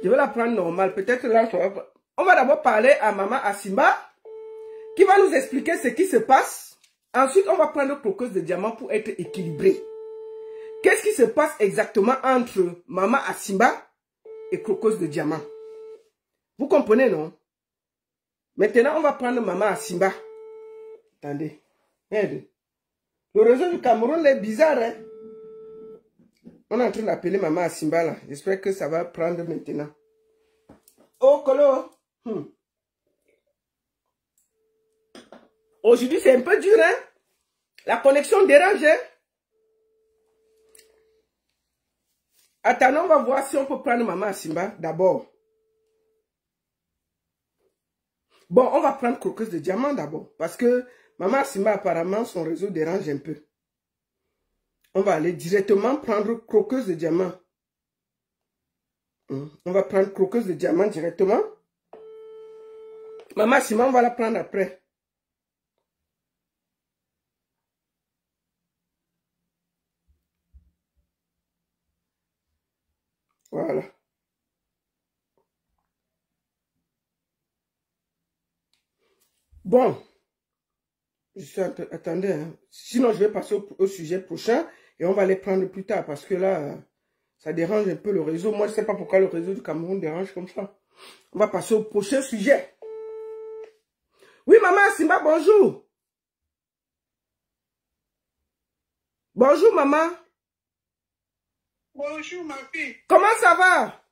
Je vais la prendre normale. Peut-être là, on va d'abord parler à Maman Asimba, qui va nous expliquer ce qui se passe. Ensuite, on va prendre Croqueuse de Diamant pour être équilibré. Qu'est-ce qui se passe exactement entre Maman Asimba et Croqueuse de Diamant? Vous comprenez, non? Maintenant, on va prendre Maman Asimba. Attendez. Merde. Le réseau du Cameroun est bizarre, hein? On est en train d'appeler Maman Asimba, là. J'espère que ça va prendre maintenant. Oh, Kolo. Aujourd'hui, c'est un peu dur, hein? La connexion dérange, hein? Attendons, on va voir si on peut prendre Maman Asimba d'abord. Bon, on va prendre Croqueuse de Diamant d'abord. Parce que Maman Asimba, apparemment, son réseau dérange un peu. On va aller directement prendre Croqueuse de Diamant. On va prendre Croqueuse de Diamant directement. Maman Asimba, on va la prendre après. Voilà. Bon. Attendez, hein. Sinon je vais passer au sujet prochain et on va les prendre plus tard parce que là, ça dérange un peu le réseau. Moi, je ne sais pas pourquoi le réseau du Cameroun dérange comme ça. On va passer au prochain sujet. Oui, Maman Asimba, bonjour. Bonjour, maman. Bonjour, ma fille. Comment ça va?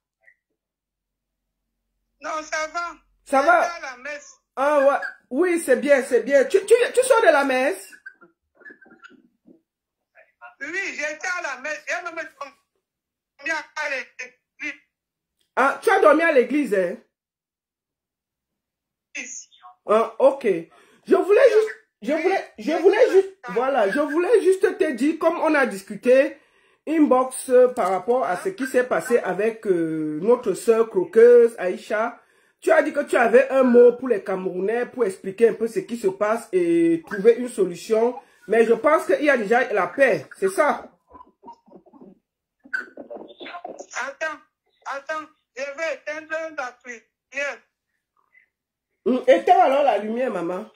Non, ça va. Ça va? À la messe. Ah ouais. Oui, c'est bien, c'est bien. Tu sors de la messe? Oui, j'étais à la messe. Et même dormi à l'église. Ah, tu as dormi à l'église, hein? Ah, ok. Je voulais juste te dire, comme on a discuté, inbox par rapport à ce qui s'est passé avec notre soeur Croqueuse, Aïcha. Tu as dit que tu avais un mot pour les Camerounais pour expliquer un peu ce qui se passe et trouver une solution. Mais je pense qu'il y a déjà la paix, c'est ça? Attends, je vais éteindre la prière. Éteins alors la lumière, maman.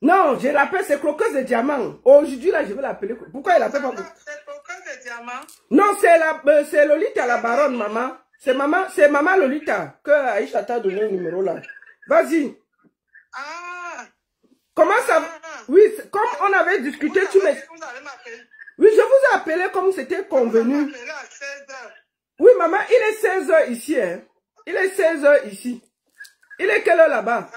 Non, je l'appelle, c'est Croqueuse de Diamant. Aujourd'hui, là, je vais l'appeler. Pourquoi il l'appelle pas? C'est Croqueuse de Diamant. Non, c'est Lolita la baronne, maman. C'est maman Lolita que Aïcha t'a donné le numéro là. Vas-y. Ah. Comment ça va? Oui, comme on avait discuté, tu me... Oui, je vous ai appelé comme c'était convenu. Oui, maman, il est 16 h ici, hein. Il est 16 h ici. Il est quelle heure là-bas?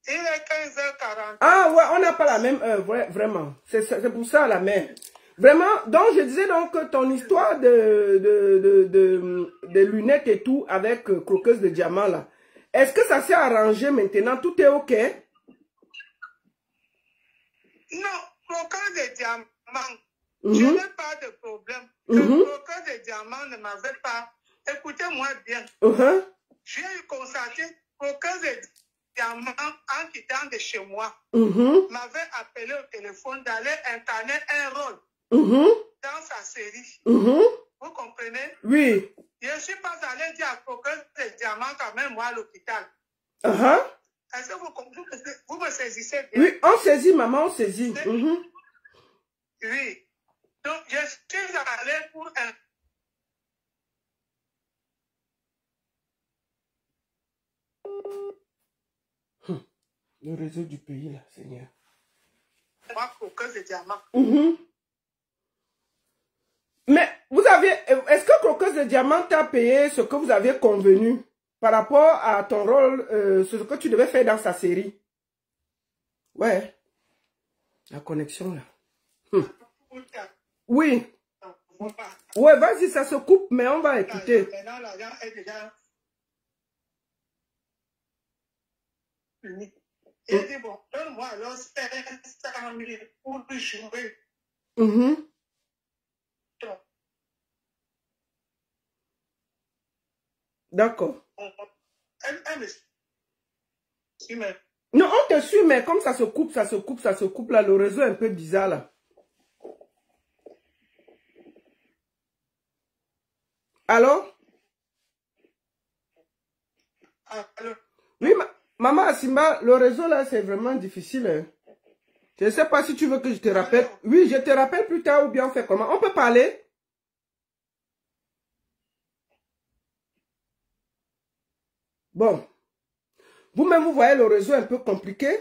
Il est 15h40. Ah ouais, on n'a pas la même heure, vraiment. C'est pour ça la mère. Vraiment, donc je disais donc que ton histoire de lunettes et tout avec Croqueuse de Diamant là, est-ce que ça s'est arrangé maintenant? Tout est ok? Non, Croqueuse de Diamant, je n'ai pas de problème. Croqueuse de Diamant ne m'avait pas... Écoutez-moi bien. J'ai constaté Croqueuse de Diamant, en quittant de chez moi, m'avait appelé au téléphone d'aller incarner un rôle dans sa série. Vous comprenez? Oui. Je ne suis pas allé dire à Croqueuse de Diamant quand même moi à l'hôpital. Est-ce que vous me saisissez bien? Oui, on saisit, maman, on saisit. Oui. Donc, je suis allé pour un... Le réseau du pays, là, Seigneur. Croqueuse de Diamant. Mais vous avez... Est-ce que Croqueuse de Diamant t'a payé ce que vous aviez convenu par rapport à ton rôle, ce que tu devais faire dans sa série? Ouais. La connexion, là. Oui. Ouais, vas-y, ça se coupe, mais on va écouter. Maintenant, l'argent est déjà... Il dit, bon, donne-moi alors 500 000 pour jouer. D'accord. Mais... Non, on te suit, mais comme ça se coupe, là, le réseau est un peu bizarre, là. Allô? Allô? Oui, maman Asimba, le réseau là, c'est vraiment difficile. Hein. Je ne sais pas si tu veux que je te rappelle. Oui, je te rappelle plus tard ou bien on fait comment? On peut parler? Bon. Vous-même, vous voyez le réseau un peu compliqué.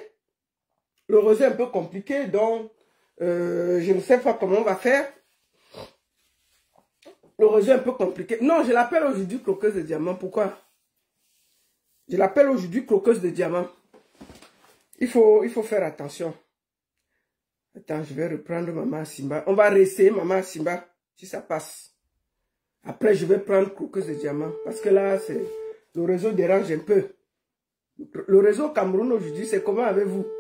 Le réseau est un peu compliqué, donc je ne sais pas comment on va faire. Le réseau est un peu compliqué. Non, je l'appelle aujourd'hui croqueuse de diamant. Pourquoi? Je l'appelle aujourd'hui croqueuse de diamant. Il faut faire attention. Attends, je vais reprendre Maman Simba. On va réessayer Maman Simba, si ça passe. Après, je vais prendre croqueuse de diamant. Parce que là, le réseau dérange un peu. Le réseau Cameroun aujourd'hui, c'est comment avec vous?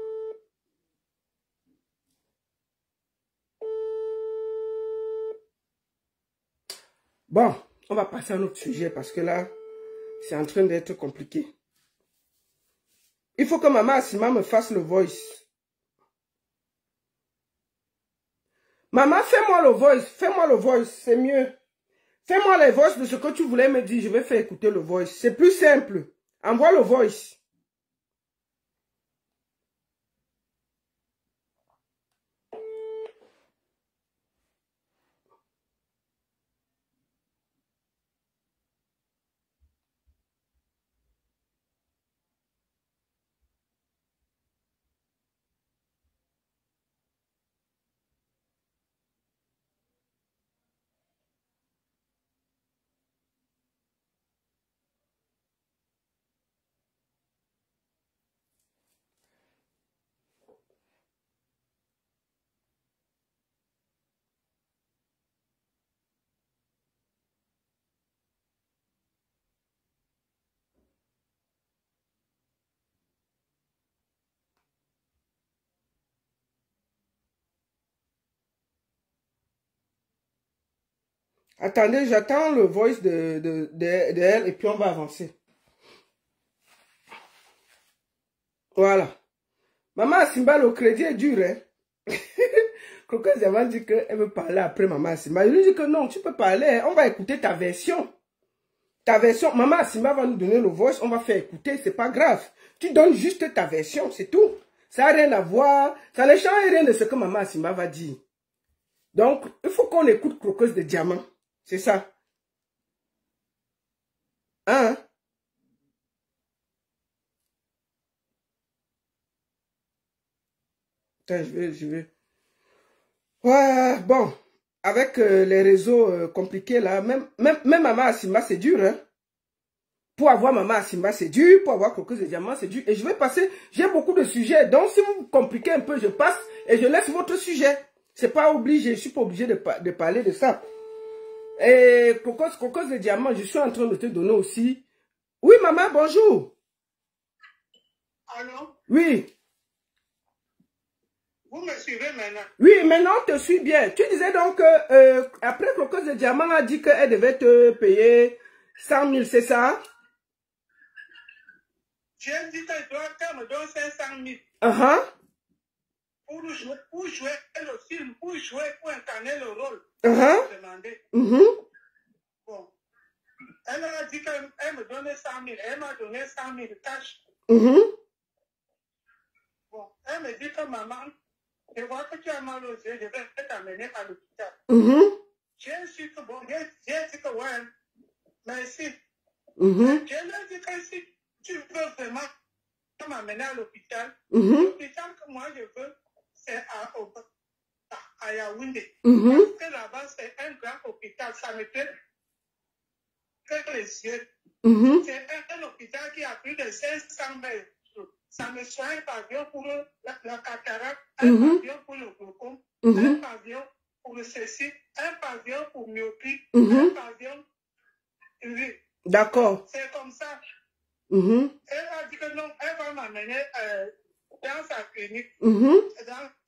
Bon, on va passer à un autre sujet parce que là, c'est en train d'être compliqué. Il faut que Maman Asima me fasse le voice. Maman, fais-moi le voice, c'est mieux. Fais-moi le voice de ce que tu voulais me dire, je vais faire écouter le voice. C'est plus simple. Envoie le voice. Attendez, j'attends le voice de elle et puis on va avancer. Voilà. Maman Asimba, le crédit est dur, hein. Croqueuse Diamant dit qu'elle veut parler après Maman Asimba. Je lui dis que non, tu peux parler, hein. On va écouter ta version. Ta version, Maman Asimba va nous donner le voice, on va faire écouter, c'est pas grave. Tu donnes juste ta version, c'est tout. Ça n'a rien à voir, ça ne change rien de ce que Maman Asimba va dire. Donc, il faut qu'on écoute Croqueuse de Diamant. C'est ça. Hein? Attends, je vais. Ouais, bon. Avec les réseaux compliqués là, même Maman Asimba, c'est dur, hein? Pour avoir Maman Asimba, c'est dur. Pour avoir Croqueuse de Diamant, c'est dur. Et je vais passer, j'ai beaucoup de sujets. Donc, si vous compliquez un peu, je passe et je laisse votre sujet. C'est pas obligé, je suis pas obligé de parler de ça. Et Croqueuse de Diamant, je suis en train de te donner aussi. Oui, maman, bonjour. Allô? Oui. Vous me suivez maintenant? Oui, maintenant, on te suit bien. Tu disais donc, après Croqueuse de Diamant a dit qu'elle devait te payer 100 000, c'est ça? J'ai dit qu'elle me donne 500 000. Pour jouer le film, pour incarner le rôle. Demandé. Bon. Elle a dit qu'elle me donnait 100 000. Elle m'a donné 100 000 cash. Bon. Elle me dit que maman, je vois que tu as mal aux yeux, je vais t'amener à l'hôpital. J'ai dit que bon, j'ai dit que ouais, merci. Je lui ai dit que si tu veux vraiment m'amener à l'hôpital, l'hôpital que moi je veux, c'est à Yaoundé. Parce que là-bas, c'est un grand hôpital. Ça me fait les yeux. C'est un hôpital qui a plus de 500 mètres. Ça me soigne un pavillon pour la cataracte, un pavillon pour le glaucome, un pavillon pour le cécile, un pavillon pour myopie, un pavillon. D'accord. C'est comme ça. Elle a dit que non, elle va m'amener dans sa clinique. Dans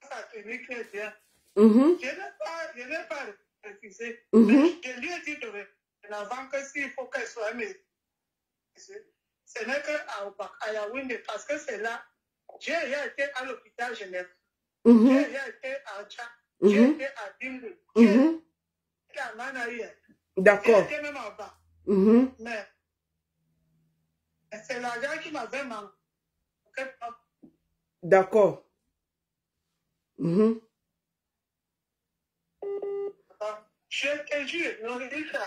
sa clinique, très bien. Je n'ai pas refusé. Je lui ai dit avant que s'il faut qu'elle soit mais ce n'est qu'à Yaoundé, parce que c'est là. J'ai été à l'hôpital Genève. J'ai été à Tchad. J'ai été à Dindou. J'ai été à Manaïa. D'accord. J'étais même en bas. Mais c'est l'argent qui m'avait manqué. D'accord. Je te jure, non, c'est ça.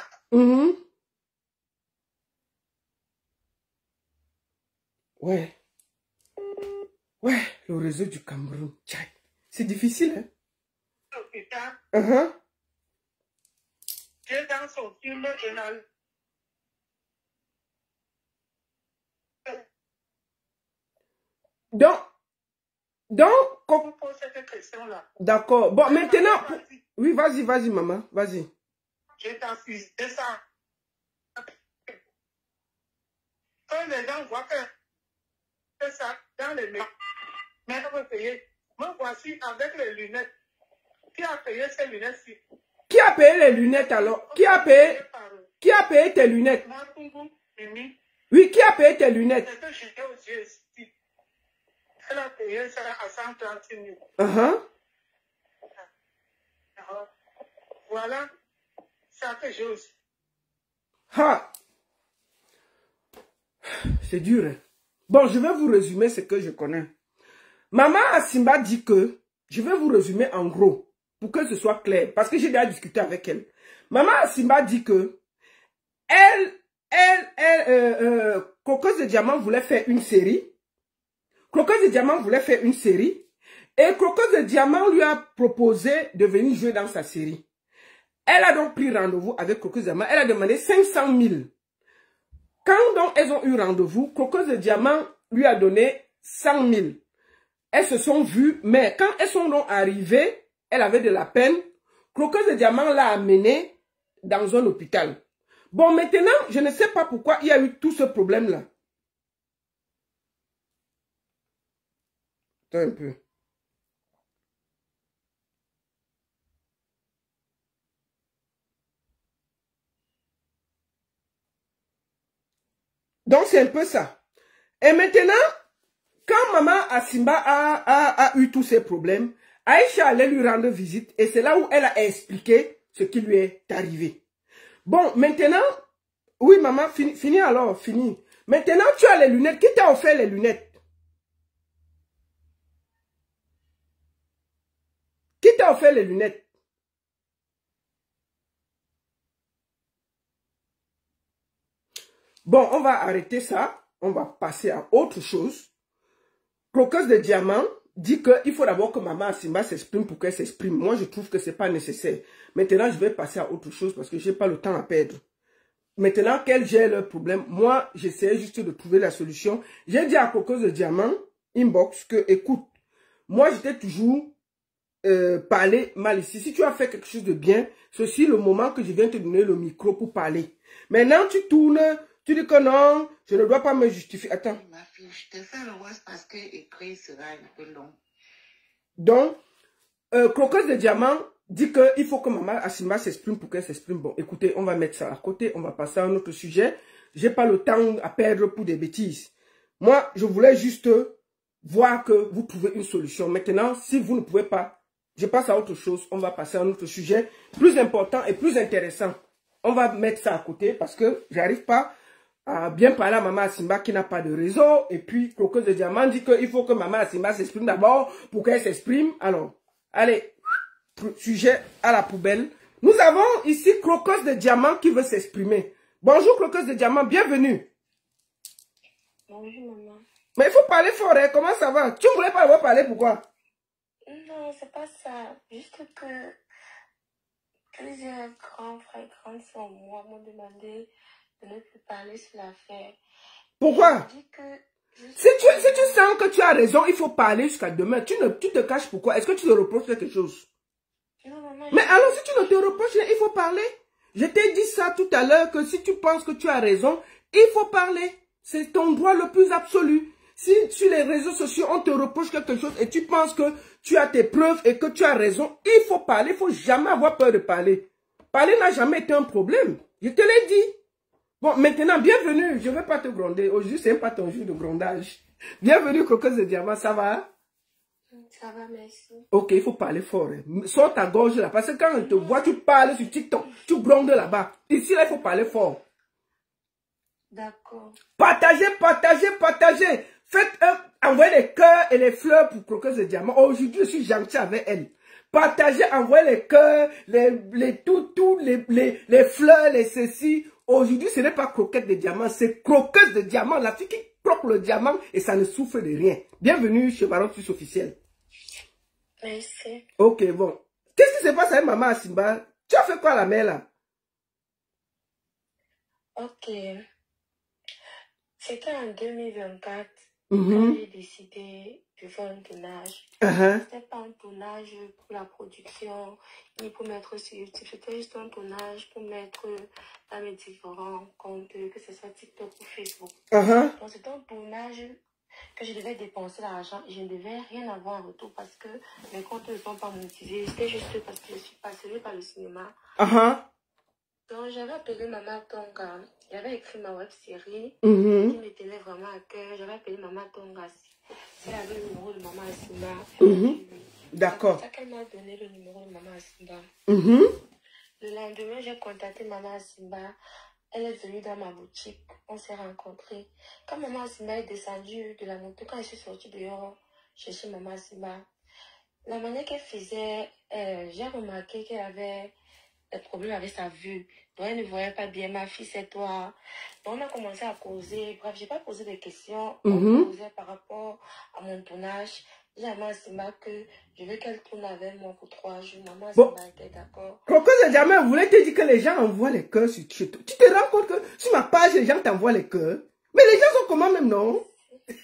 Ouais. Ouais, le réseau du Cameroun. C'est difficile, hein? J'ai dans son film Donc, on pose cette question-là. D'accord. Bon, maintenant, oui, vas-y, maman, vas-y. J'ai t'assisté ça. Quand les gens voient que ça dans les mains, mais on peut payer. Moi, voici avec les lunettes. Qui a payé ces lunettes-ci? Qui a payé les lunettes alors? Qui a payé tes lunettes? Oui, qui a payé tes lunettes? C'est que j'étais aux yeux ici. Elle a payé ça à 130 000. Voilà ça que j'ai aussi. C'est dur, hein? Bon, je vais vous résumer ce que je connais. Maman Asimba dit que, je vais vous résumer en gros, pour que ce soit clair, parce que j'ai déjà discuté avec elle. Maman Asimba dit que, Cocosse de Diamant voulait faire une série. Cocosse de Diamant voulait faire une série. Et Cocosse de Diamant lui a proposé de venir jouer dans sa série. Elle a donc pris rendez-vous avec Cocosse de Diamant. Elle a demandé 500 000. Quand donc elles ont eu rendez-vous, Cocosse de Diamant lui a donné 100 000. Elles se sont vues, mais quand elles sont donc arrivées, elle avait de la peine. Cocosse de Diamant l'a amenée dans un hôpital. Bon, maintenant, je ne sais pas pourquoi il y a eu tout ce problème-là. Attends un peu. Donc, c'est un peu ça. Et maintenant, quand maman Asimba a eu tous ces problèmes, Aïcha allait lui rendre visite et c'est là où elle a expliqué ce qui lui est arrivé. Bon, maintenant, oui maman, fini alors, fini. Maintenant, tu as les lunettes. Qui t'a offert les lunettes? Qui t'a offert les lunettes? Bon, on va arrêter ça. On va passer à autre chose. Cocosse de Diamant dit qu'il faut d'abord que maman Asimba s'exprime pour qu'elle s'exprime. Moi, je trouve que ce n'est pas nécessaire. Maintenant, je vais passer à autre chose parce que je n'ai pas le temps à perdre. Maintenant qu'elle gère le problème, moi, j'essaie juste de trouver la solution. J'ai dit à Cocosse de Diamant, inbox, que écoute, moi, j'étais toujours parlé mal ici. Si tu as fait quelque chose de bien, c'est aussi le moment que je viens te donner le micro pour parler. Maintenant, tu tournes, tu dis que non, je ne dois pas me justifier. Attends. Ma fille, je te fais le voice parce que écrit sera un peu long. Donc, Cocosse de Diamant dit qu'il faut que maman Asimba s'exprime pour qu'elle s'exprime. Bon, écoutez, on va mettre ça à côté, on va passer à un autre sujet. J'ai pas le temps à perdre pour des bêtises. Moi, je voulais juste voir que vous trouvez une solution. Maintenant, si vous ne pouvez pas, je passe à autre chose. On va passer à un autre sujet plus important et plus intéressant. On va mettre ça à côté parce que j'arrive pas à bien parler à maman Asimba qui n'a pas de réseau. Et puis, Cocosse de Diamant dit qu'il faut que maman Asimba s'exprime d'abord pour qu'elle s'exprime. Alors, allez. Sujet à la poubelle. Nous avons ici Cocosse de Diamant qui veut s'exprimer. Bonjour Cocosse de Diamant, bienvenue. Bonjour maman. Mais il faut parler fort, hein? Comment ça va? Tu ne voulais pas avoir parler, pourquoi? Non, c'est pas ça. Juste que plusieurs grands frères et grandes sœurs moi m'ont demandé de ne plus parler sur l'affaire. Pourquoi? Si tu sens que tu as raison, il faut parler jusqu'à demain. Tu te caches pourquoi? Est-ce que tu te reproches quelque chose? Non, maman, mais alors, si tu ne te reproches, il faut parler. Je t'ai dit ça tout à l'heure, que si tu penses que tu as raison, il faut parler. C'est ton droit le plus absolu. Si sur les réseaux sociaux, on te reproche quelque chose et tu penses que tu as tes preuves et que tu as raison, il faut parler. Il ne faut jamais avoir peur de parler. Parler n'a jamais été un problème. Je te l'ai dit. Bon, maintenant, bienvenue. Je ne vais pas te gronder. Aujourd'hui, ce n'est pas ton jour de grondage. Bienvenue, Cocosse de Diamant. Ça va? Ça va, merci. Ok, il faut parler fort. Hein. Sors ta gorge là, parce que quand on te voit, tu parles sur TikTok, tu grondes là-bas. Ici, là, il faut parler fort. D'accord. Partagez, partagez, partagez. Faites envoyez les cœurs et les fleurs pour Croqueuse de Diamant. Aujourd'hui, je suis gentil avec elle. Partagez, envoyez les cœurs, les fleurs, les ceci. Aujourd'hui, ce n'est pas Croquette de Diamant, c'est Croqueuse de Diamant. La fille qui croque le diamant et ça ne souffre de rien. Bienvenue chez Baron Plus officiel. Merci. Ok, bon. Qu'est-ce qui se passe avec maman Simba? Tu as fait quoi la mère là? Ok. C'était en 2024 quand j'ai décidé de faire un tournage. C'était pas un tournage pour la production, ni pour mettre sur YouTube. C'était juste un tournage pour mettre dans mes différents comptes, que ce soit TikTok ou Facebook. Donc c'était un tournage que je devais dépenser l'argent et je ne devais rien avoir en retour parce que mes comptes ne sont pas monétisés. C'était juste parce que je suis passionnée par le cinéma. Donc j'avais appelé Maman Tonga. J'avais écrit ma web série qui me tenait vraiment à cœur. J'avais appelé Maman Tonga. Elle avait le numéro de Maman Simba. D'accord. C'est ça qu'elle m'a donné le numéro de Maman Simba. Le lendemain, j'ai contacté Maman Simba. Elle est venue dans ma boutique. On s'est rencontrés. Quand Maman Simba est descendue de la moto, quand je suis sortie dehors, chercher Maman Simba, la manière qu'elle faisait, j'ai remarqué qu'elle avait des problèmes avec sa vue. Donc, elle ne voyait pas bien. Ma fille, c'est toi. Donc, on a commencé à causer. Bref, j'ai pas posé de questions. On causait par rapport à mon tournage. J'ai dit à Simba que je veux qu'elle tourne avec moi pour 3 jours. Maman Simba était d'accord. Croqueuse de Diamant voulait te dire que les gens envoient les cœurs sur YouTube. Tu te rends compte que sur ma page, les gens t'envoient les cœurs. Mais les gens sont comment même, non? Mais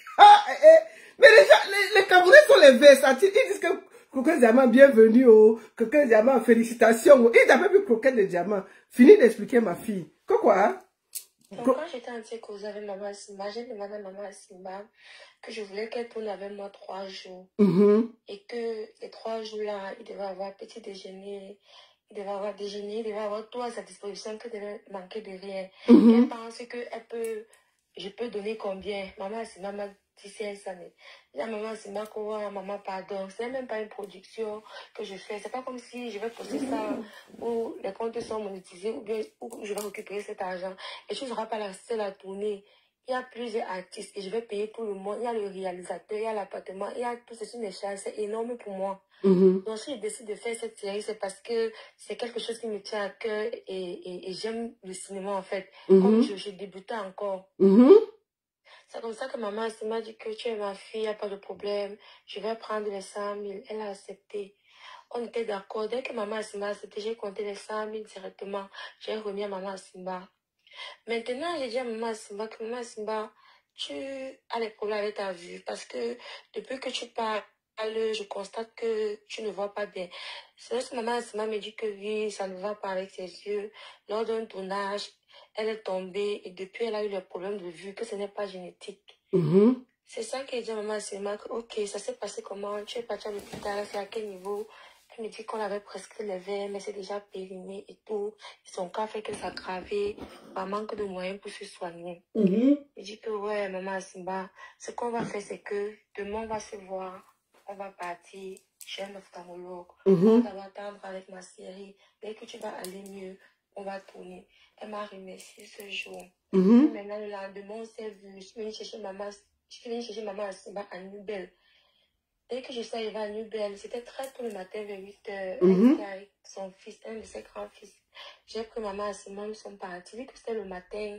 les gens, les Camerounais sont les versatiles. Ils disent que Croquette de Diamant, bienvenue. Croquette de Diamant, félicitations. Ils n'avaient plus Croquette de Diamant. Fini d'expliquer ma fille. Quoi? Donc, quand j'étais en train de causer avec Maman Simba, j'ai demandé à Maman Simba que je voulais qu'elle tourne avec moi 3 jours. Et que les 3 jours-là, il devait avoir petit déjeuner, il devait avoir déjeuner, il devait avoir tout à sa disposition, que devait manquer de rien. Elle pense que je peux donner combien? Maman Simba m'a dit 16 années. La maman Simba, maman, pardon, c'est même pas une production que je fais. C'est pas comme si je vais poster ça où les comptes sont monétisés ou bien où je vais récupérer cet argent. Et tu ne seras pas la seule à tourner. Il y a plusieurs artistes et je vais payer tout le monde. Il y a le réalisateur, il y a l'appartement, il y a tout ceci, mes charges. C'est énorme pour moi. Donc, si je décide de faire cette série, c'est parce que c'est quelque chose qui me tient à cœur et j'aime le cinéma en fait. Comme je débutais encore. C'est comme ça que maman m'a dit que tu es ma fille, il n'y a pas de problème. Je vais prendre les 100 000. Elle a accepté. On était d'accord. Dès que maman m'a accepté, j'ai compté les 100 000 directement. J'ai remis à maman Simba. Maintenant, j'ai dit à maman Simba que maman Simba, tu as des problèmes avec ta vue. Parce que depuis que tu parles, je constate que tu ne vois pas bien. C'est vrai que maman Simba me dit que oui, ça ne va pas avec ses yeux. Lors d'un tournage, elle est tombée et depuis, elle a eu le problème de vue, que ce n'est pas génétique. C'est ça qu'elle dit à maman Simba que, ok, ça s'est passé comment? Tu es partie à l'hôpital, c'est à quel niveau? Elle me dit qu'on avait prescrit les verres, mais c'est déjà périmé et tout. Et son cas fait qu'elle s'est aggravée par manque de moyens pour se soigner. Il dit que, ouais, maman Simba, ce qu'on va faire, c'est que demain, on va se voir. On va partir chez un ophtalmologue. On va attendre avec ma série. Dès que tu vas aller mieux, on va tourner. Elle m'a remercié ce jour. Maintenant, le lendemain, on s'est vu. Je suis venue chercher maman Simba à Nubel. Dès que je suis arrivée à Nubel, c'était très tôt le matin, vers 8 h. Elle était avec son fils, un de ses grands-fils. J'ai pris maman à Simba, nous sommes partis. Vu que c'était le matin,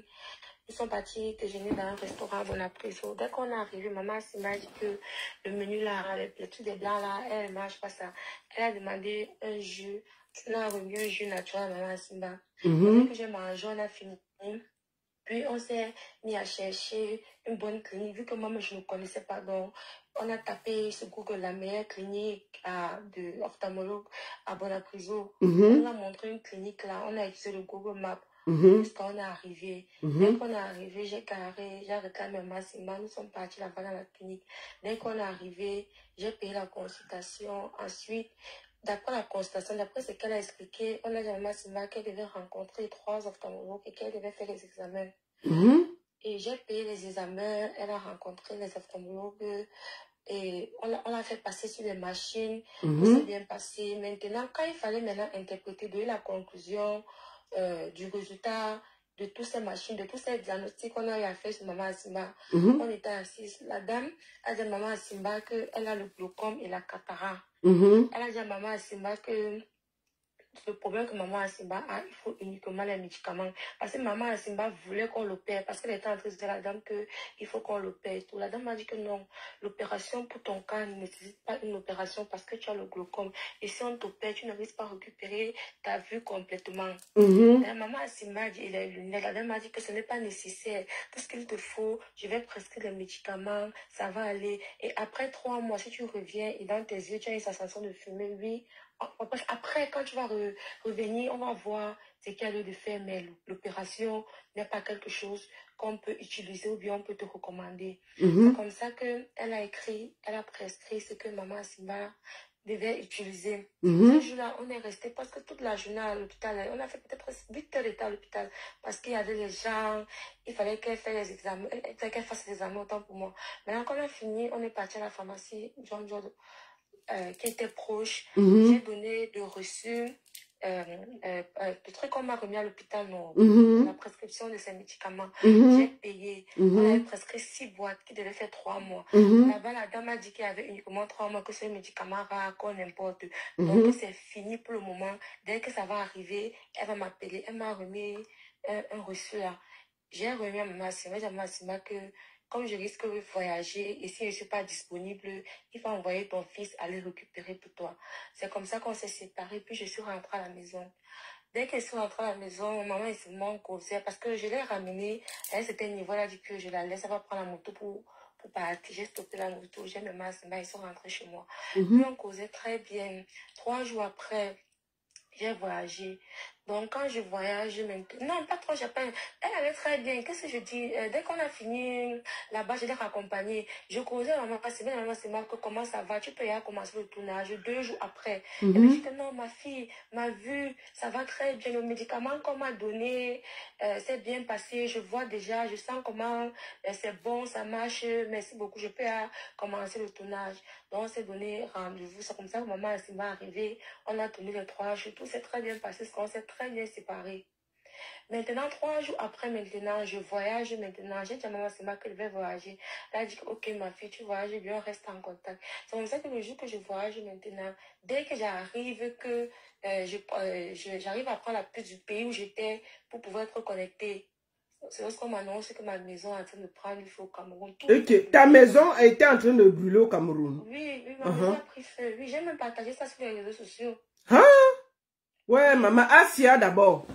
nous sommes partis déjeuner dans un restaurant à Bonapriso. Dès qu'on est arrivé, maman Simba dit que le menu là, le truc des blancs là, elle ne mange pas ça. Elle a demandé un jus. On a remis un jus naturel à maman Simba. Dès que j'ai mangé, on a fini. Puis on s'est mis à chercher une bonne clinique. Vu que moi, je ne connaissais pas, donc on a tapé sur Google la meilleure clinique de ophtalmologue à Bonapriso. On a montré une clinique là. On a utilisé le Google Maps. Jusqu'à on est arrivé. Dès qu'on est arrivé, j'ai réclamé ma Simba. Nous sommes partis là-bas dans la clinique. Dès qu'on est arrivé, j'ai payé la consultation. Ensuite, d'après la constatation, d'après ce qu'elle a expliqué, on a dit à Maman Simba qu'elle devait rencontrer 3 ophtalmologues et qu'elle devait faire les examens. Et j'ai payé les examens, elle a rencontré les ophtalmologues Et on l'a fait passer sur les machines, tout s'est bien passé. Maintenant, quand il fallait maintenant interpréter, donner la conclusion du résultat de toutes ces machines, de tous ces diagnostics qu'on a eu à faire sur Maman Asimba, on était assis. La dame a dit à Maman Asimba qu'elle a le glaucome et la cataracte. Elle a dit à Maman Asimba que le problème que Maman Asimba a, il faut uniquement les médicaments. Parce que Maman Asimba voulait qu'on l'opère, parce qu'elle était en train de dire à la dame qu'il faut qu'on l'opère. La dame m'a dit que non, l'opération pour ton cas ne nécessite pas une opération parce que tu as le glaucome. Et si on t'opère, tu ne risques pas récupérer ta vue complètement. La Maman Asimba a dit, il a lunettes. La dame m'a dit que ce n'est pas nécessaire. Tout ce qu'il te faut, je vais prescrire les médicaments, ça va aller. Et après 3 mois, si tu reviens et dans tes yeux, tu as une sensation de fumée, oui. Après, quand tu vas revenir, on va voir ce qu'il y a lieu de faire, mais l'opération n'est pas quelque chose qu'on peut utiliser ou bien on peut te recommander. C'est comme ça qu'elle a écrit, elle a prescrit ce que Maman Asimba devait utiliser. Ce jour-là, on est resté presque toute la journée à l'hôpital. On a fait peut-être 8 heures d'état à l'hôpital parce qu'il y avait les gens, il fallait qu'elle fasse les examens, qu'elle fasse les examens autant pour moi. Maintenant, quand on a fini, on est parti à la pharmacie John qui était proche. J'ai donné de reçu le truc qu'on m'a remis à l'hôpital, la prescription de ces médicaments. J'ai payé. On avait prescrit 6 boîtes qui devaient faire 3 mois. Là-bas, la dame a dit qu'il y avait uniquement 3 mois que ce médicament rare qu'on importe. Donc, c'est fini pour le moment. Dès que ça va arriver, elle va m'appeler. Elle m'a remis un reçu là. J'ai remis à Maman Asimba que comme je risque de voyager et si je ne suis pas disponible, il faut envoyer ton fils aller récupérer pour toi. C'est comme ça qu'on s'est séparés, puis je suis rentrée à la maison. Dès que je suis rentrée à la maison, maman et Simon causaient parce que je l'ai ramenée à un certain niveau. Elle a dit que je la laisse, elle va prendre la moto pour partir. J'ai stoppé la moto, j'ai mis Maman et Simba, ils sont rentrés chez moi. Puis on causait très bien. 3 jours après, j'ai voyagé. Donc, quand je voyage maintenant... Non, pas trop, j'appelle. Elle allait très bien. Qu'est-ce que je dis? Dès qu'on a fini là-bas, je l'ai raccompagnée. Je causais à Maman, c'est bien, Maman, c'est mal, comment ça va? Tu peux y aller commencer le tournage 2 jours après. Elle me dit que non, ma fille, ma vue, ça va très bien. Le médicament qu'on m'a donné, c'est bien passé. Je vois déjà, je sens comment c'est bon, ça marche. Merci beaucoup, je peux commencer le tournage. Donc, on s'est donné rendez-vous. C'est comme ça que Maman Asimba est arrivée. On a tenu les 3 jours. Tout s'est très bien passé, parce qu'on s'est très bien séparés. Maintenant, 3 jours après, maintenant, je voyage maintenant. J'ai dit à Maman Asimba que je vais voyager. Elle a dit, ok, ma fille, tu voyages bien, on reste en contact. C'est comme ça que le jour que je voyage maintenant, dès que j'arrive, que j'arrive à prendre la puce du pays où j'étais pour pouvoir être connectée. C'est lorsqu'on m'annonce que ma maison est en train de prendre le feu au Cameroun. Ok, ta maison était en train de brûler au Cameroun. Oui, ma maison a pris feu. Oui, j'ai même partagé ça sur les réseaux sociaux. Hein? Ouais, Maman Asia d'abord.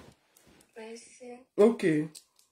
Merci. Ok,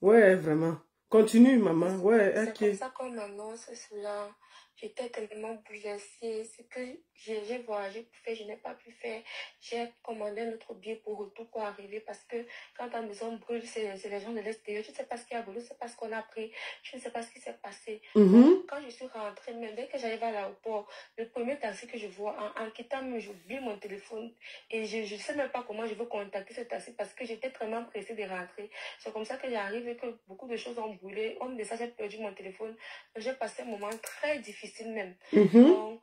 ouais, vraiment. Continue, maman. Ouais, ok. C'est comme ça qu'on m'annonce cela. J'étais tellement bouleversée. Ce que j'ai voyagé pour faire, je n'ai pas pu faire. J'ai commandé un autre billet pour retour pour arriver parce que quand ta maison brûle, c'est les gens de l'extérieur. Tu ne sais pas ce qu'il y a brûlé, tu ne sais pas ce qu'on a pris, tu ne sais pas ce qui s'est passé. Donc, quand je suis rentrée, même dès que j'arrive à l'aéroport, le premier taxi que je vois, en quittant, j'oublie mon téléphone et je ne sais même pas comment je veux contacter ce taxi parce que j'étais vraiment pressée de rentrer. C'est comme ça que j'arrive et que beaucoup de choses ont brûlé. On me dit ça, j'ai perdu mon téléphone. J'ai passé un moment très difficile même. Donc,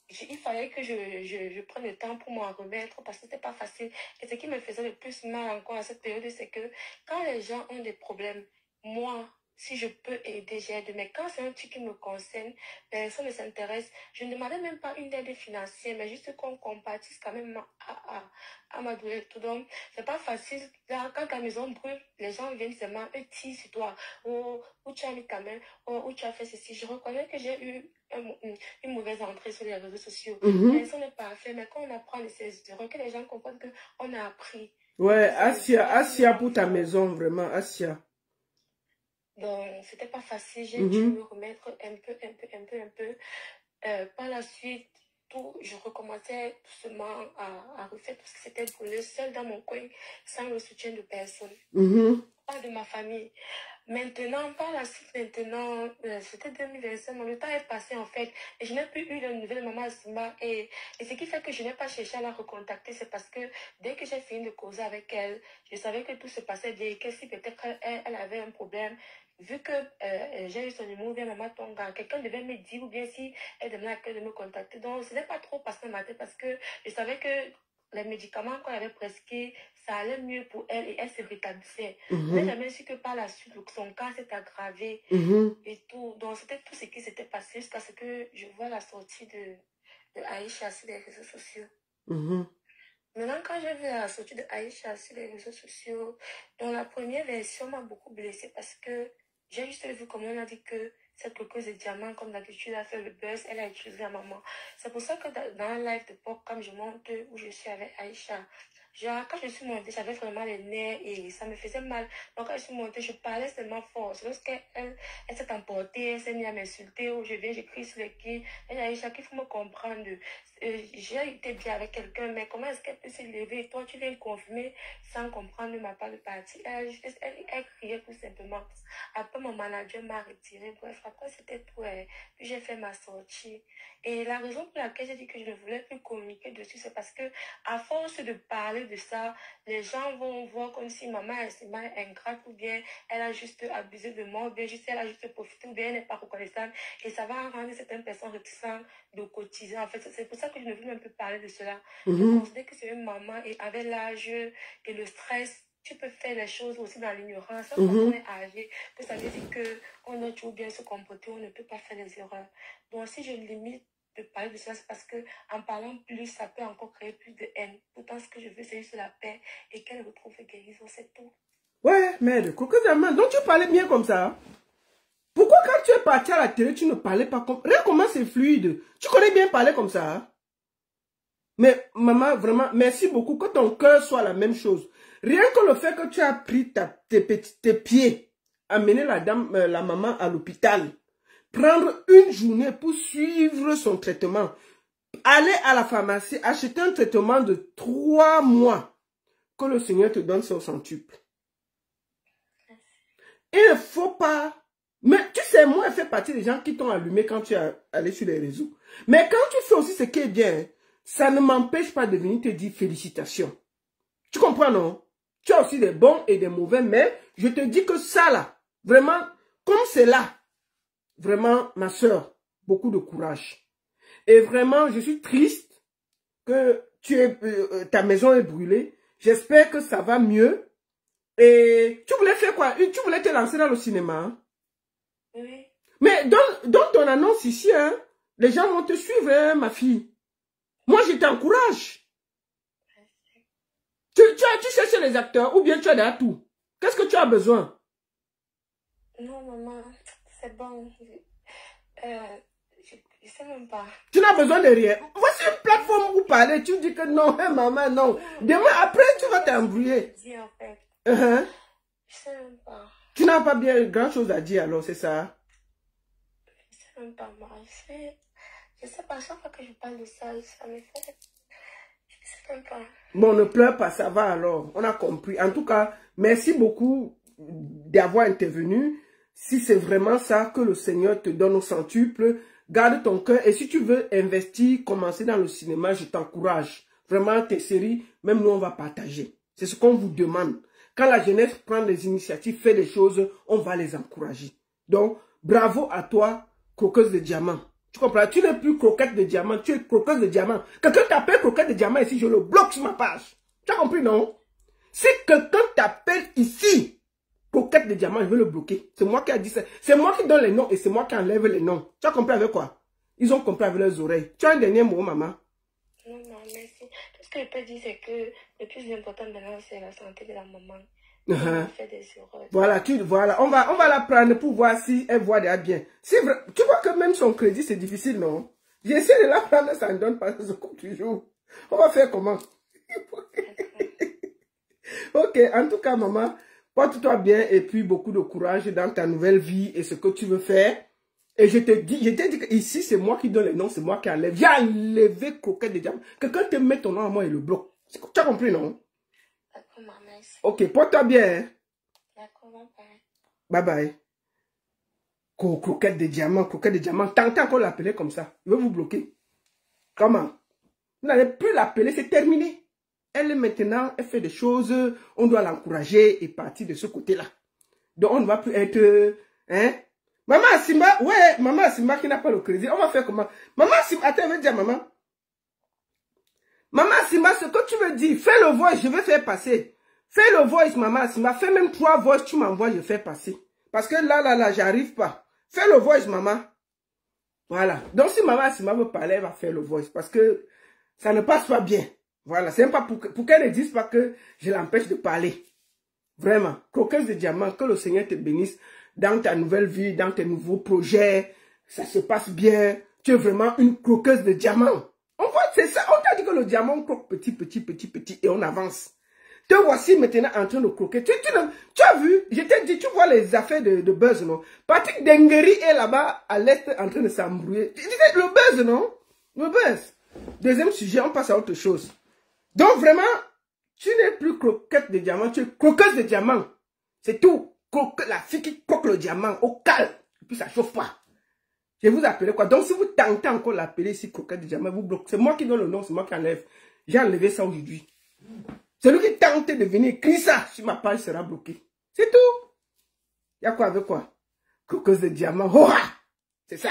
il fallait que je prenne le temps pour m'en remettre parce que c'était pas facile. Et ce qui me faisait le plus mal encore à cette période, c'est que quand les gens ont des problèmes, moi, si je peux aider, j'aide. Mais quand c'est un truc qui me concerne, personne ne s'intéresse. Je ne demandais même pas une aide financière, mais juste qu'on compatisse quand même à ma douleur. Tout. Donc, c'est pas facile. Là, quand ta maison brûle, les gens viennent seulement, eux tirent sur toi. Où tu as mis ta main, où tu as fait ceci. Je reconnais que j'ai eu une mauvaise entrée sur les réseaux sociaux. Personne n'est parfait, mais quand on apprend de ces erreurs, que les gens comprennent qu'on a appris. Ouais, Asia pour ta maison, vraiment, Asia. Donc, c'était pas facile. J'ai dû me remettre un peu. Par la suite, je recommençais doucement à refaire tout ce qui s'était brûlé seul dans mon coin, sans le soutien de personne. Pas de ma famille. Maintenant, par la suite, maintenant, c'était 2025, le temps est passé en fait, et je n'ai plus eu de nouvelles de maman Asimba, et ce qui fait que je n'ai pas cherché à la recontacter, c'est parce que dès que j'ai fini de causer avec elle, je savais que tout se passait bien, et que si peut-être elle avait un problème, vu que j'ai eu son numéro via Maman Tonga, quelqu'un devait me dire, ou bien si elle demandait à quelqu'un de me contacter, donc ce n'est pas trop passé dans ma tête, parce que je savais que les médicaments qu'on avait prescrits, ça allait mieux pour elle et elle se rétablissait. Je n'ai jamais su que par la suite, son cas s'est aggravé et tout. Donc, c'était tout ce qui s'était passé jusqu'à ce que je vois la sortie de Aïcha sur les réseaux sociaux. Maintenant, quand j'ai vu la sortie de Aïcha sur les réseaux sociaux, dans la première version m'a beaucoup blessée parce que j'ai juste vu comment on a dit que cette coqueuse de diamant, comme d'habitude, a fait le buzz, elle a utilisé la maman. C'est pour ça que dans un live de pop, comme je monte où je suis avec Aïcha, genre, quand je suis montée, j'avais vraiment les nerfs et ça me faisait mal. Donc, quand je suis montée, je parlais tellement fort. C'est lorsqu'elle s'est emportée, elle s'est mise à m'insulter, ou je viens, j'écris sur les quais. Elle a dit, Aïcha, il faut me comprendre. J'ai été bien avec quelqu'un, mais comment est-ce qu'elle peut se lever? Toi, tu viens confirmer sans comprendre ma part de partie. Elle criait tout simplement. Après, mon manager m'a retiré. Bref, après, c'était tout. Puis, j'ai fait ma sortie. Et la raison pour laquelle j'ai dit que je ne voulais plus communiquer dessus, c'est parce que, à force de parler de ça, les gens vont voir comme si maman est ingrate, ou bien elle a juste abusé de moi, ou bien juste, elle a juste profité, ou bien elle n'est pas reconnaissante. Et ça va rendre certaines personnes réticentes de cotiser. En fait, c'est pour ça que je ne veux même plus parler de cela. Je considère que c'est une maman et avec l'âge et le stress, tu peux faire les choses aussi dans l'ignorance. Quand on est âgé, que ça veut dire qu'on doit toujours bien se comporter, on ne peut pas faire des erreurs. Donc, si je limite de parler de cela, c'est parce que en parlant plus, ça peut encore créer plus de haine. Pourtant, ce que je veux, c'est juste la paix et qu'elle retrouve guérison, c'est tout. Ouais, merde, donc tu parlais bien comme ça. Pourquoi quand tu es parti à la télé, tu ne parlais pas comme... Regarde comment c'est fluide. Tu connais bien parler comme ça. Mais maman, vraiment, merci beaucoup. Que ton cœur soit la même chose. Rien que le fait que tu as pris tes pieds, amener la maman à l'hôpital, prendre une journée pour suivre son traitement, aller à la pharmacie, acheter un traitement de 3 mois, que le Seigneur te donne son centuple. Il ne faut pas... Mais tu sais, moi, elle fait partie des gens qui t'ont allumé quand tu es allé sur les réseaux. Mais quand tu fais aussi ce qui est bien, ça ne m'empêche pas de venir te dire félicitations. Tu comprends, non? Tu as aussi des bons et des mauvais, mais je te dis que ça, là, vraiment, comme c'est là, vraiment, ma soeur, beaucoup de courage. Et vraiment, je suis triste que ta maison est brûlée. J'espère que ça va mieux. Et tu voulais faire quoi? Tu voulais te lancer dans le cinéma, hein? Oui. Mais dans ton annonce ici, hein, les gens vont te suivre, hein, ma fille. Moi, je t'encourage. Tu cherches les acteurs ou bien tu as déjà tout? Qu'est-ce que tu as besoin? Non, maman, c'est bon. Je sais même pas. Tu n'as besoin de rien. Voici une plateforme où parler. Tu dis que non, hein, maman, non. Demain, après, tu vas t'embrouiller. En fait. Je sais même pas. Tu n'as pas bien grand chose à dire alors, c'est ça? Je sais même pas, moi. Je sais pas, chaque fois que je parle de ça, ça me fait... Je sais même pas. Bon, ne pleure pas, ça va alors. On a compris. En tout cas, merci beaucoup d'avoir intervenu. Si c'est vraiment ça que le Seigneur te donne au centuple, garde ton cœur. Et si tu veux investir, commencer dans le cinéma, je t'encourage. Vraiment, tes séries, même nous, on va partager. C'est ce qu'on vous demande. Quand la jeunesse prend des initiatives, fait des choses, on va les encourager. Donc, bravo à toi, croqueuse de diamant. Tu comprends? Tu n'es plus croquette de diamant, tu es croqueuse de diamant. Quelqu'un t'appelle croquette de diamant ici, je le bloque sur ma page. Tu as compris, non? Si quelqu'un t'appelle ici, croquette de diamant, je vais le bloquer. C'est moi qui ai dit ça. C'est moi qui donne les noms et c'est moi qui enlève les noms. Tu as compris avec quoi? Ils ont compris avec leurs oreilles. Tu as un dernier mot, maman? Non, merci. Tout ce que je peux dire, c'est que le plus important maintenant, c'est la santé de la maman. Fait des erreurs. Voilà, on va la prendre pour voir si elle voit déjà bien. Tu vois que même son crédit, c'est difficile, non? J'essaie de la prendre, ça ne donne pas comme toujours. On va faire comment? Ok, en tout cas, maman, porte-toi bien et puis beaucoup de courage dans ta nouvelle vie et ce que tu veux faire. Et je t'ai dit que ici, c'est moi qui donne les noms, c'est moi qui enlève. J'ai enlevé croquette de diamant. Quelqu'un te met ton nom à moi et le bloque. Tu as compris, non? D'accord, maman. Ok, porte-toi bien. Hein? D'accord, bye. Bye bye. Croquette de diamant, tant qu'on l'appelait comme ça, il va vous bloquer. Comment? Vous n'allez plus l'appeler, c'est terminé. Elle est maintenant, elle fait des choses, on doit l'encourager et partir de ce côté-là. Donc on ne va plus être, hein? Maman Simba, ouais, maman Simba qui n'a pas le crédit, on va faire comment? Maman Simba, attends, je vais dire maman. Maman Simba, ce que tu me dis, fais le voice, je vais faire passer. Fais le voice, maman Simba, fais même 3 voices, tu m'envoies, je fais passer. Parce que là, j'arrive pas. Fais le voice, maman. Voilà. Donc, si maman Simba veut parler, elle va faire le voice. Parce que ça ne passe pas bien. Voilà. C'est même pas pour qu'elle ne dise pas que je l'empêche de parler. Vraiment. Croqueuse de diamant, que le Seigneur te bénisse dans ta nouvelle vie, dans tes nouveaux projets. Ça se passe bien. Tu es vraiment une croqueuse de diamant. En fait, c'est ça. On t'a dit que le diamant, on croque petit et on avance. Te voici maintenant en train de croquer. Tu as vu, je t'ai dit, tu vois les affaires de buzz, non? Patrick Dengeri est là-bas à l'est en train de s'embrouiller. Tu disais le buzz, non? Le buzz. Deuxième sujet, on passe à autre chose. Donc vraiment, tu n'es plus croquette de diamant, tu es croqueuse de diamant. C'est tout. La fille qui croque le diamant au calme. Et puis ça chauffe pas. Je vais vous appeler quoi? Donc si vous tentez encore l'appeler ici croquette de diamant, vous bloquez. C'est moi qui donne le nom, c'est moi qui enlève. J'ai enlevé ça aujourd'hui. Celui qui tente de venir écrire ça sur ma page sera bloqué. C'est tout. Il y a quoi avec quoi? Croqueuse de diamant. C'est ça.